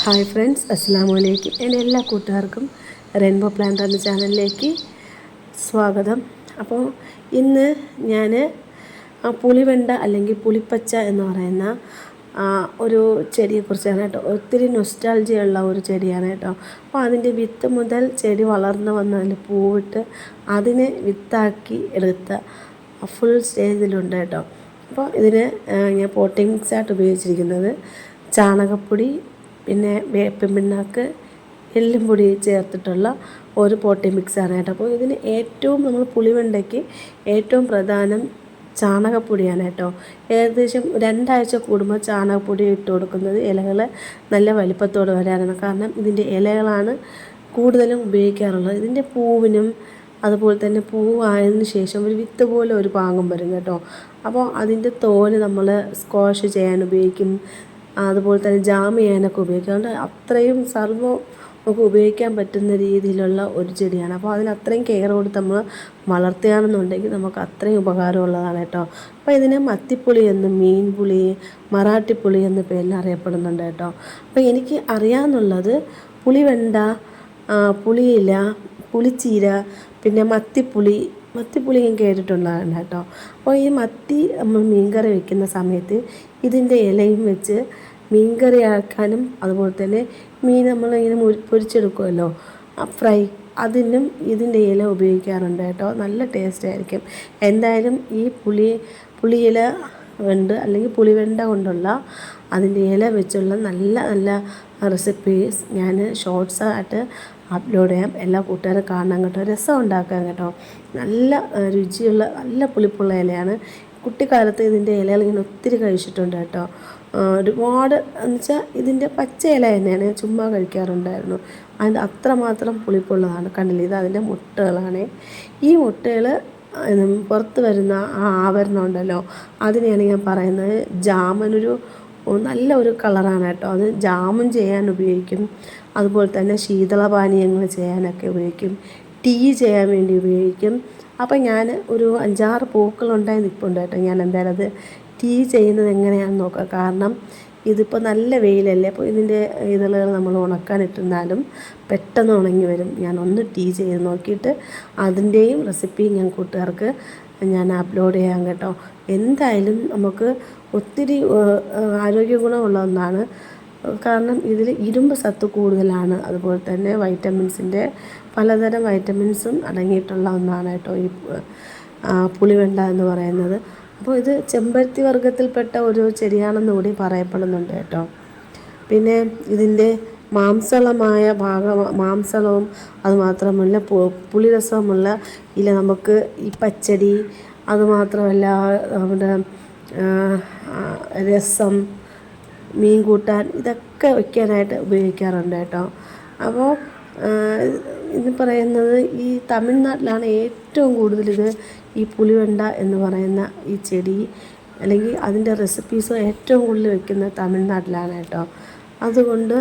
Hi friends, അസ്സലാമു അലൈക്കും. എൻ്റെ എല്ലാ കൂട്ടുകാർക്കും റെയിൻബോ പ്ലാന്റർ എന്ന ചാനലിലേക്ക് സ്വാഗതം. അപ്പോൾ ഇന്ന് ഞാൻ പുളിവെണ്ട അല്ലെങ്കിൽ പുളിപ്പച്ച എന്ന് പറയുന്ന ഒരു ചെടിയെക്കുറിച്ചാണ് കേട്ടോ. ഒത്തിരി നൊസ്റ്റാൾജിയ ഉള്ള ഒരു ചെടിയാണ് കേട്ടോ. അപ്പോൾ അതിൻ്റെ വിത്ത് മുതൽ ചെടി വളർന്നു വന്ന് അതിൽ പൂവിട്ട് അതിനെ വിത്താക്കി എടുത്ത ഫുൾ സ്റ്റേജിലുണ്ട് കേട്ടോ. അപ്പോൾ ഇതിന് ഞാൻ പോട്ടിംഗ് മിക്സായിട്ട് ഉപയോഗിച്ചിരിക്കുന്നത് ചാണകപ്പൊടി, പിന്നെ വേപ്പിൻ പിണ്ണാക്ക്, എല്ലും പൊടി ചേർത്തിട്ടുള്ള ഒരു പോട്ടി മിക്സാണ് കേട്ടോ. അപ്പോൾ ഇതിന് ഏറ്റവും നമ്മൾ പുളിവെണ്ടയ്ക്ക് ഏറ്റവും പ്രധാനം ചാണകപ്പൊടിയാണ് കേട്ടോ. ഏകദേശം 2 ആഴ്ച കൂടുമ്പോൾ ചാണകപ്പൊടി ഇട്ട് കൊടുക്കുന്നത് ഇലകൾ നല്ല വലിപ്പത്തോടെ വരാനാണ്. കാരണം ഇതിൻ്റെ ഇലകളാണ് കൂടുതലും ഉപയോഗിക്കാറുള്ളത്. ഇതിൻ്റെ പൂവിനും അതുപോലെ തന്നെ പൂവായതിനു ശേഷം ഒരു വിത്ത് പോലെ ഒരു പാകം വരും കേട്ടോ. അപ്പോൾ അതിൻ്റെ തോല് നമ്മൾ സ്ക്വാഷ് ചെയ്യാൻ ഉപയോഗിക്കും, അതുപോലെ തന്നെ ജാം ചെയ്യാനൊക്കെ ഉപയോഗിക്കും. അതുകൊണ്ട് അത്രയും സർവ്വം നമുക്ക് ഉപയോഗിക്കാൻ പറ്റുന്ന രീതിയിലുള്ള ഒരു ചെടിയാണ്. അപ്പോൾ അതിന് അത്രയും കെയർ കൊടുത്ത് നമ്മൾ വളർത്തുകയാണെന്നുണ്ടെങ്കിൽ നമുക്ക് അത്രയും ഉപകാരമുള്ളതാണ് കേട്ടോ. അപ്പോൾ ഇതിനെ മത്തിപ്പുളി എന്നും മീൻപുളി, മറാഠിപ്പുളി എന്ന പേരിൽ അറിയപ്പെടുന്നുണ്ട് കേട്ടോ. അപ്പോൾ എനിക്ക് അറിയാമെന്നുള്ളത് പുളിവെണ്ട, പുളിയില, പുളിച്ചീര, പിന്നെ മത്തിപ്പുളി ഞാൻ കേട്ടിട്ടുള്ളതാണ് കേട്ടോ. അപ്പോൾ ഈ മത്തി നമ്മൾ മീൻകറി വയ്ക്കുന്ന സമയത്ത് ഇതിൻ്റെ ഇലയും വെച്ച് മീൻകറി ആക്കാനും, അതുപോലെ തന്നെ മീൻ നമ്മളിങ്ങനെ പൊരിച്ചെടുക്കുമല്ലോ ഫ്രൈ, അതിനും ഇതിൻ്റെ ഇല ഉപയോഗിക്കാറുണ്ട് കേട്ടോ. നല്ല ടേസ്റ്റ് ആയിരിക്കും. എന്തായാലും ഈ പുളിയില ഉണ്ട് അല്ലെങ്കിൽ പുളിവെണ്ട കൊണ്ടുള്ള അതിൻ്റെ ഇല വെച്ചുള്ള നല്ല നല്ല റെസിപ്പീസ് ഞാൻ ഷോർട്സായിട്ട് അപ്ലോഡ് ചെയ്യാം. എല്ലാ കൂട്ടുകാരും കാണാൻ കേട്ടോ. രസം ഉണ്ടാക്കാം കേട്ടോ. നല്ല രുചിയുള്ള നല്ല പുളിപ്പുള്ള ഇലയാണ്. കുട്ടിക്കാലത്ത് ഇതിൻ്റെ ഇലകൾ ഇങ്ങനെ ഒത്തിരി കഴിച്ചിട്ടുണ്ട് കേട്ടോ. ഒരുപാട് എന്ന് വെച്ചാൽ ഇതിൻ്റെ പച്ച ഇല തന്നെയാണ് ചുമ്മാ കഴിക്കാറുണ്ടായിരുന്നു. അതിൻ്റെ അത്രമാത്രം പുളിപ്പുള്ളതാണ്. കണ്ടില്ലേ, ഇത് അതിൻ്റെ മുട്ടകളാണ്. ഈ മുട്ടകൾ പുറത്ത് വരുന്ന ആ ആവരണം ഉണ്ടല്ലോ, അതിനെയാണ് ഞാൻ പറയുന്നത് ജാമനൊരു നല്ല ഒരു കളറാണ് കേട്ടോ. അത് ജാമും ചെയ്യാൻ ഉപയോഗിക്കും, അതുപോലെ തന്നെ ശീതളപാനീയങ്ങൾ ചെയ്യാനൊക്കെ ഉപയോഗിക്കും, ടീ ചെയ്യാൻ വേണ്ടി ഉപയോഗിക്കും. അപ്പം ഞാൻ ഒരു 5-6 പൂക്കളുണ്ടായി നിൽപ്പുണ്ട് കേട്ടോ. ഞാൻ എന്തായാലും അത് ടീ ചെയ്യുന്നത് എങ്ങനെയാണെന്ന് നോക്കാം. കാരണം ഇതിപ്പോൾ നല്ല വെയിലല്ലേ, അപ്പോൾ ഇതിൻ്റെ ഇതളുകൾ നമ്മൾ ഉണക്കാനിട്ടിരുന്നാലും പെട്ടെന്ന് ഉണങ്ങി വരും. ഞാൻ ഒന്ന് ടീ ചെയ്ത് നോക്കിയിട്ട് അതിൻ്റെയും റെസിപ്പിയും ഞാൻ കൂട്ടുകാർക്ക് ഞാൻ അപ്ലോഡ് ചെയ്യാം കേട്ടോ. എന്തായാലും നമുക്ക് ഒത്തിരി ആരോഗ്യ ഗുണമുള്ള ഒന്നാണ്. കാരണം ഇതിൽ ഇരുമ്പ് സത്ത് കൂടുതലാണ്, അതുപോലെ തന്നെ വൈറ്റമിൻസിൻ്റെ പലതരം വൈറ്റമിൻസും അടങ്ങിയിട്ടുള്ള ഒന്നാണ് കേട്ടോ ഈ പുളിവെണ്ട എന്ന് പറയുന്നത്. അപ്പോൾ ഇത് ചെമ്പരത്തി വർഗ്ഗത്തിൽപ്പെട്ട ഒരു ചെടിയാണെന്ന് കൂടി പറയപ്പെടുന്നുണ്ട് കേട്ടോ. പിന്നെ ഇതിൻ്റെ മാംസളവും അതുമാത്രമല്ല പുളിരസമുള്ള ഇല നമുക്ക് ഈ പച്ചടി, അതുമാത്രമല്ല നമ്മുടെ രസം, മീൻ കൂട്ടാൻ, ഇതൊക്കെ വയ്ക്കാനായിട്ട് ഉപയോഗിക്കാറുണ്ട് കേട്ടോ. അപ്പോൾ ഇത് പറയുന്നത് ഈ തമിഴ്നാട്ടിലാണ് ഏറ്റവും കൂടുതൽ ഈ പുളിവെണ്ട എന്ന് പറയുന്ന ഈ ചെടി അല്ലെങ്കിൽ അതിൻ്റെ റെസിപ്പീസ് ഏറ്റവും കൂടുതൽ വയ്ക്കുന്നത് തമിഴ്നാട്ടിലാണ് കേട്ടോ. അതുകൊണ്ട്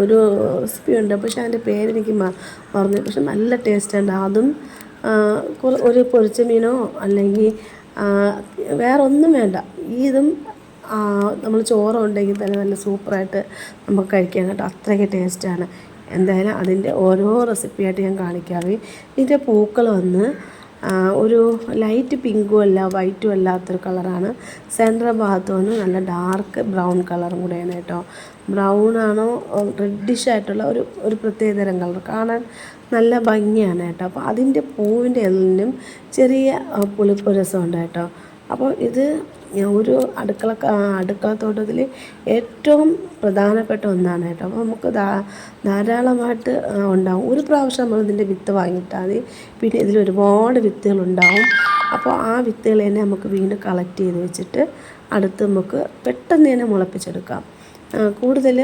ഒരു റെസിപ്പി ഉണ്ട്, പക്ഷേ അതിൻ്റെ പേരെനിക്ക് മറന്നു. പക്ഷെ നല്ല ടേസ്റ്റുണ്ട്. അതും ഒരു പൊരിച്ച മീനോ അല്ലെങ്കിൽ വേറെ ഒന്നും വേണ്ട, ഇതും നമ്മൾ ചോറ് ഉണ്ടെങ്കിൽ തന്നെ നല്ല സൂപ്പറായിട്ട് നമുക്ക് കഴിക്കാൻ കേട്ടോ. അത്രയ്ക്ക് ടേസ്റ്റാണ്. എന്തായാലും അതിൻ്റെ ഓരോ റെസിപ്പിയായിട്ട് ഞാൻ കാണിക്കാവേ. ഇതിൻ്റെ പൂക്കൾ വന്ന് ഒരു ലൈറ്റ് പിങ്കും അല്ല വൈറ്റും അല്ലാത്തൊരു കളറാണ്. സെൻട്രൽ ഭാഗത്ത് വന്ന് നല്ല ഡാർക്ക് ബ്രൗൺ കളറും കൂടെയാണ് കേട്ടോ. ബ്രൗൺ ആണോ റെഡിഷ് ആയിട്ടുള്ള ഒരു പ്രത്യേകതരം കളർ, കാണാൻ നല്ല ഭംഗിയാണ് കേട്ടോ. അപ്പോൾ അതിൻ്റെ പൂവിൻ്റെ എല്ലിനും ചെറിയ പുളിപ്പ് രസമുണ്ട് കേട്ടോ. അപ്പോൾ ഇത് ഒരു അടുക്കളത്തോട്ടത്തിൽ ഏറ്റവും പ്രധാനപ്പെട്ട ഒന്നാണ് കേട്ടോ. അപ്പോൾ നമുക്ക് ധാരാളമായിട്ട് ഉണ്ടാവും. ഒരു പ്രാവശ്യം നമ്മളിതിൻ്റെ വിത്ത് വാങ്ങിയിട്ടാൽ മതി, പിന്നെ ഇതിൽ ഒരുപാട് വിത്തുകളുണ്ടാവും. അപ്പോൾ ആ വിത്തുകൾ തന്നെ നമുക്ക് വീണ്ടും കളക്ട് ചെയ്ത് വെച്ചിട്ട് അടുത്ത് നമുക്ക് പെട്ടെന്ന് തന്നെ മുളപ്പിച്ചെടുക്കാം. കൂടുതൽ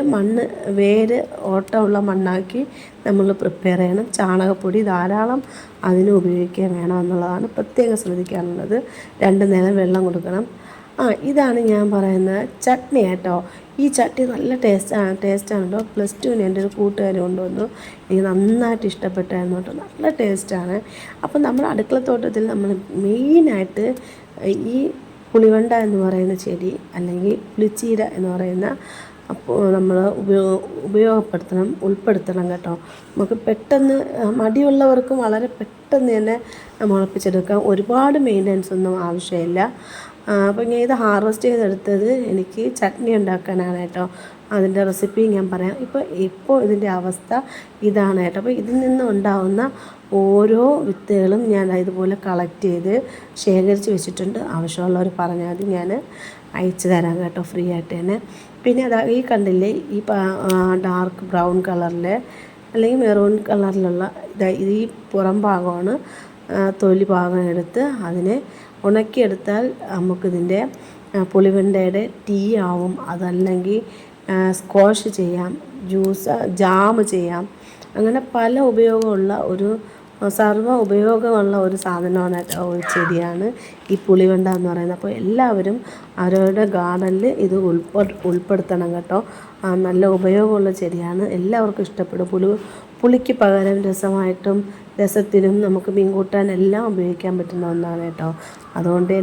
വേര് ഓട്ടമുള്ള മണ്ണാക്കി നമ്മൾ പ്രിപ്പയർ ചെയ്യണം. ചാണകപ്പൊടി ധാരാളം അതിന് ഉപയോഗിക്കാൻ വേണം എന്നുള്ളതാണ് പ്രത്യേകം ശ്രദ്ധിക്കാനുള്ളത്. 2 നേരം വെള്ളം കൊടുക്കണം. ഇതാണ് ഞാൻ പറയുന്നത് ചട്നി കേട്ടോ. ഈ ചട്നി നല്ല ടേസ്റ്റാണ് കേട്ടോ. +2 എൻ്റെ ഒരു കൂട്ടുകാർ കൊണ്ടുവന്നു, എനിക്ക് നന്നായിട്ട് ഇഷ്ടപ്പെട്ടായിരുന്നു കേട്ടോ. നല്ല ടേസ്റ്റാണ്. അപ്പം നമ്മുടെ അടുക്കളത്തോട്ടത്തിൽ നമ്മൾ മെയിനായിട്ട് ഈ പുളിവെണ്ട എന്ന് പറയുന്ന ചെടി അല്ലെങ്കിൽ പുളിച്ചീര എന്ന് പറയുന്ന അപ്പോൾ നമ്മൾ ഉൾപ്പെടുത്തണം കേട്ടോ. നമുക്ക് പെട്ടെന്ന് മടിയുള്ളവർക്കും വളരെ പെട്ടെന്ന് തന്നെ മുളപ്പിച്ചെടുക്കാം. ഒരുപാട് മെയിൻ്റനൻസ് ഒന്നും ആവശ്യമില്ല. അപ്പോൾ ഞാൻ ഇത് ഹാർവെസ്റ്റ് ചെയ്തെടുത്തത് എനിക്ക് ചട്നി ഉണ്ടാക്കാനാണ് കേട്ടോ. അതിൻ്റെ റെസിപ്പി ഞാൻ പറയാം. ഇപ്പോൾ ഇതിൻ്റെ അവസ്ഥ ഇതാണ് കേട്ടോ. അപ്പോൾ ഇതിൽ നിന്ന് ഉണ്ടാവുന്ന ഓരോ വിത്തുകളും ഞാൻ ഇതുപോലെ കളക്ട് ചെയ്ത് ശേഖരിച്ച് വെച്ചിട്ടുണ്ട്. ആവശ്യമുള്ളവർ പറഞ്ഞാൽ മതി, ഞാൻ അയച്ചു തരാം കേട്ടോ, ഫ്രീ ആയിട്ട് തന്നെ. പിന്നെ ഈ കണ്ടില്ലേ, ഈ ഡാർക്ക് ബ്രൗൺ കളറിൽ അല്ലെങ്കിൽ മെറൂൺ കളറിലുള്ള ഈ പുറം ഭാഗമാണ് തൊലി ഭാഗം എടുത്ത് അതിനെ ഉണക്കിയെടുത്താൽ നമുക്കിതിൻ്റെ പുളിവെണ്ടയുടെ ടീ ആവും. അതല്ലെങ്കിൽ സ്ക്വാഷ് ചെയ്യാം, ജാം ചെയ്യാം. അങ്ങനെ പല ഉപയോഗമുള്ള സർവ്വ ഉപയോഗമുള്ള ഒരു സാധനമാണ്, ഒരു ചെടിയാണ് ഈ പുളിവെണ്ട എന്ന് പറയുന്നത്. അപ്പോൾ എല്ലാവരും അവരവരുടെ ഗാർഡനിൽ ഇത് ഉൾപ്പെടുത്തണം കേട്ടോ. നല്ല ഉപയോഗമുള്ള ചെടിയാണ്, എല്ലാവർക്കും ഇഷ്ടപ്പെടും. പുളിക്ക് പകരം രസമായിട്ടും രസത്തിനും നമുക്ക് മീൻ കൂട്ടാൻ എല്ലാം ഉപയോഗിക്കാൻ പറ്റുന്ന ഒന്നാണ് കേട്ടോ. അതുകൊണ്ട് തന്നെ